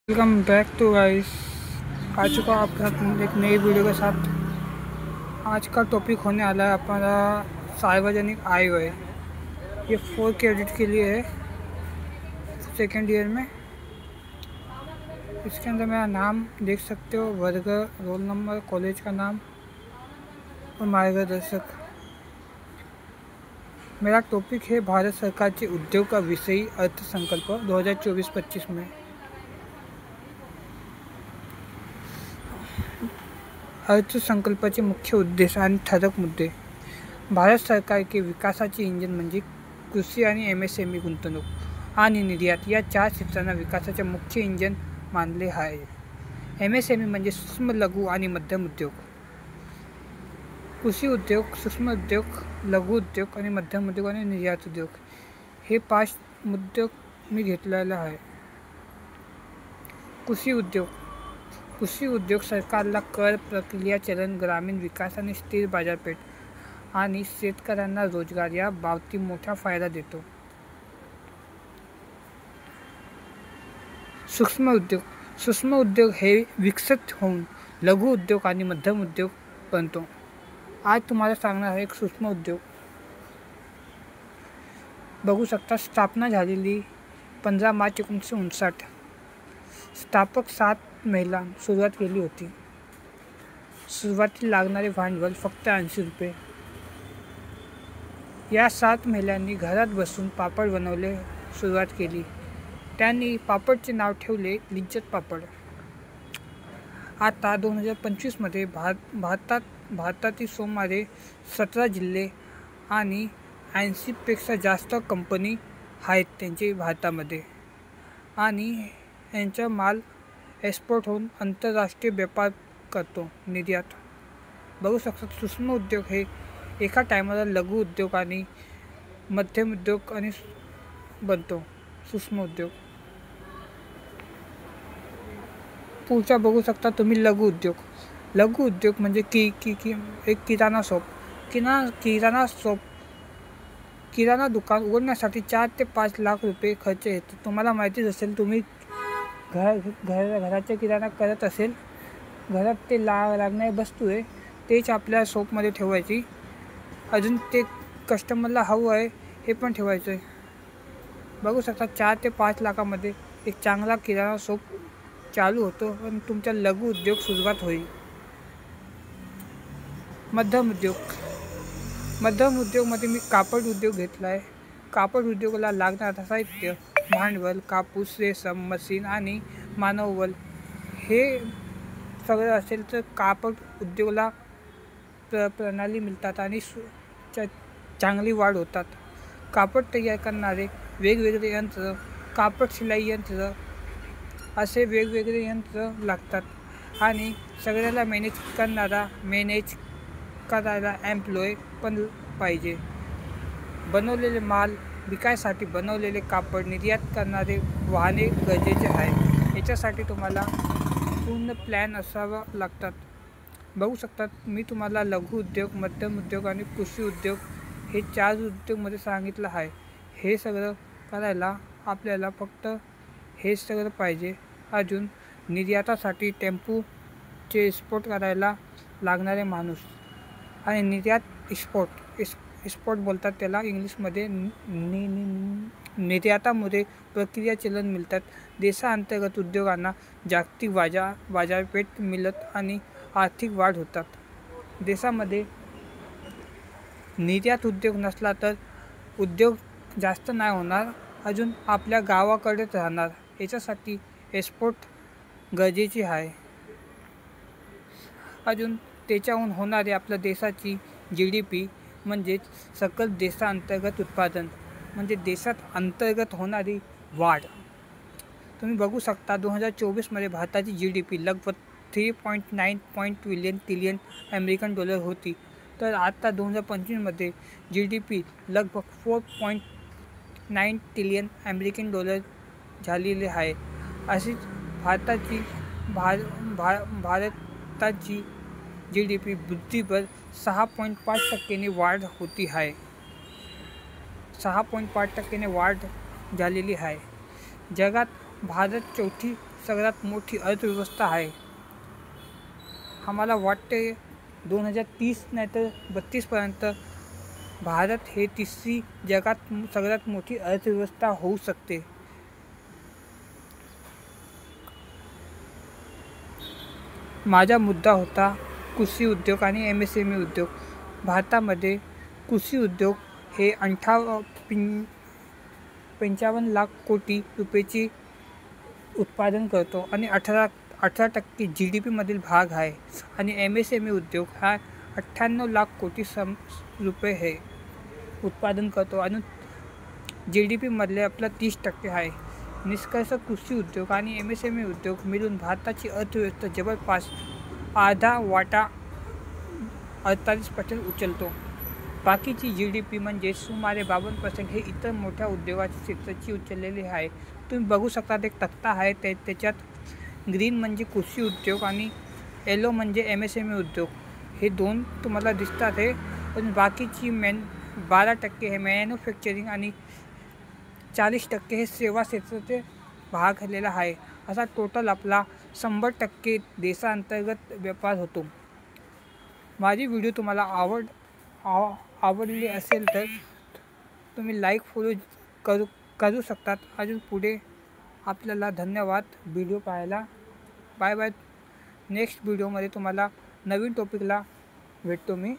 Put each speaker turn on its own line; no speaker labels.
Welcome back to guys. आ चुका हूँ आपके साथ एक नई वीडियो के साथ। आज का टॉपिक होने वाला है हमारा सार्वजनिक आय व्यय। ये 4 क्रेडिट के लिए है, सेकेंड ईयर में। इसके अंदर मेरा नाम देख सकते हो, वर्ग, रोल नंबर, कॉलेज का नाम और मार्गदर्शक। मेरा टॉपिक है भारत सरकार के उद्योग का विषयी अर्थसंकल्प 2024-25 में। अर्थसंकल्पाचे मुख्य उद्देश आणि ठळक मुद्दे. भारत सरकार के विकासाचे इंजिन म्हणजे कृषी आणि MSME गुंतवणूक आणि निर्यात या 4 क्षेत्रांना विकासाचे मुख्य इंजिन मानले आहे. MSME म्हणजे सूक्ष्म, लघु आणि मध्यम उद्योग. कृषी उद्योग, सूक्ष्म उद्योग, लघु उद्योग आणि मध्यम उद्योग आणि निर्यात उद्योग हे 5 मुद्दे मी घेतलेले आहे. कृषी उद्योग. कृषी उद्योग सरकारला कर, प्रक्रिया, चलन, ग्रामीण विकास आणि स्थिर बाजारपेठ आणि शेतकऱ्यांना रोजगार या बाबतीत मोठा फायदा देतो. सूक्ष्म उद्योग. सूक्ष्म उद्योग हे विकसित होऊन लघु उद्योग आणि मध्यम उद्योग बनतो. आज तुम्हाला सांगणार आहे एक सूक्ष्म उद्योग. बघू शकता, स्थापना झालेली 15 मार्च 1959. स्थापक 7 महिला सुरुवात केली होती. सुरुवातीला लागणारे भांडवल फक्त 80 रुपये. या 7 महिलांनी घरात बसून पापड बनवले सुरुवात केली. त्यांनी पापडचे नाव ठेवले लिज्जत पापड. आता 2025 मध्ये भारतातील सुमारे 17 जिल्हे आणि 80 पेक्षा जास्त कंपनी आहेत त्यांचे भारतामध्ये, आणि यांचा माल एक्सपोर्ट होऊन आंतरराष्ट्रीय व्यापार करतो. निर्यात. बघू शकता, सूक्ष्म उद्योग हे एका टायमाला लघु उद्योग आणि मध्यम उद्योग आणि बनतो. सूक्ष्म उद्योग. पुढचा बघू शकता तुम्ही लघु उद्योग. लघु उद्योग म्हणजे एक किराणा शॉप. किराणा दुकान उघडण्यासाठी 4 ते 5 लाख रुपये खर्च येतो. तुम्हाला माहितीच असेल, तुम्ही घराचा किराणा करत असेल, घरात ते लागणारी वस्तू आहे तेच आपल्या शॉपमध्ये ठेवायची. अजून ते कस्टमरला हवं आहे हे पण ठेवायचं आहे. बघू शकता, 4 ते 5 लाखामध्ये एक चांगला किराणा शॉप चालू होतो आणि तुमचा लघु उद्योग सुरुवात होईल. मध्यम उद्योग. मध्यम उद्योगमध्ये मी कापड उद्योग घेतला आहे. कापड उद्योगाला लागणारं साहित्य, भांडवल, कापूस, रेशीम, मशीन आणि मानवबळ हे सगळं असेल तर कापड उद्योगाला प्रणाली मिळतात आणि चांगली वाढ होतात. कापड तयार करणारे वेगवेगळे यंत्र, कापड शिलाई यंत्र असे वेगवेगळे यंत्र लागतात, आणि सगळ्याला मॅनेज करायला एम्प्लॉय पण पाहिजे. बनवलेले माल विकायसाठी बनवलेले कापड निर्यात करणारे वाहने गरजेचे आहे. याच्यासाठी तुम्हाला पूर्ण प्लॅन असावा लागतात. बघू शकतात, मी तुम्हाला लघु उद्योग, मध्यम उद्योग आणि कृषी उद्योग हे 4 उद्योगमध्ये सांगितलं आहे. हे सगळं करायला आपल्याला फक्त हे सगळं पाहिजे. अजून निर्यातासाठी टेम्पोचे एक्सपोर्ट करायला लागणारे माणूस आणि निर्यात एक्सपोर्ट बोलतात त्याला इंग्लिशमध्ये. निर्यातामुळे प्रक्रिया चलन मिळतात. देशांतर्गत उद्योगांना जागतिक बाजारपेठ मिळत आणि आर्थिक वाढ होतात. देशामध्ये निर्यात उद्योग नसला तर उद्योग जास्त नाही होणार, अजून आपल्या गावाकडेच राहणार. याच्यासाठी एक्सपोर्ट गरजेची आहे. अजून त्याच्याहून होणारे आपल्या देशाची GDP म्हणजेच सकल देशांतर्गत उत्पादन, म्हणजे देशात अंतर्गत होणारी वाढ. तुम्ही बघू शकता, 2024 मध्ये भारताची GDP लगभग 3.9 ट्रिलियन अमेरिकन डॉलर होती, तर आता 2025 मध्ये GDP लगभग 4.9 ट्रिलियन अमेरिकन डॉलर झालेले आहे. अशीच भारताची GDP वृद्धीवर 6.5% वाढ होती आहे. 6.5% वाढ झालेली आहे. जगात भारत चौथी सगळ्यात मोठी अर्थव्यवस्था आहे. आम्हाला वाटते 2030 नाही तर 32पर्यंत भारत हे तिसरी जगात सगळ्यात मोठी अर्थव्यवस्था होऊ शकते. माझा मुद्दा होता कृषी उद्योग आणि MSME उद्योग. भारतामध्ये कृषी उद्योग हे 55 लाख कोटी रुपयाची उत्पादन करतो आणि 18% GDP मधील भाग आहे. आणि MSME उद्योग हा 98 लाख कोटी रुपये हे उत्पादन करतो आणि GDP मधले आपला 30% आहे. निष्कर्ष कृषी उद्योग आणि MSME उद्योग मिळून भारताची अर्थव्यवस्था जवळपास अर्धा वाटा 48% उचलतो. बाकीची GDP म्हणजे सुमारे 52% हे इतर मोठ्या उद्योगाच्या क्षेत्राची उचललेली आहे. तुम्ही बघू शकता एक तक्ता आहे त्याच्यात ग्रीन म्हणजे कृषी उद्योग आणि येलो म्हणजे MSME उद्योग हे दोन तुम्हाला दिसतात आहे. पण बाकीची 12% हे मॅन्युफॅक्चरिंग आणि 40% हे सेवा क्षेत्राचे भाग झालेला आहे. असा टोटल आपला 100% देशांतर्गत व्यापार होतो. माझी व्हिडिओ तुम्हाला आवडली असेल तर तुम्ही लाईक फॉलो करू शकतात. अजून पुढे आपल्याला धन्यवाद व्हिडिओ पाहायला. Bye bye. नेक्स्ट व्हिडिओमध्ये तुम्हाला नवीन टॉपिकला भेटतो मी.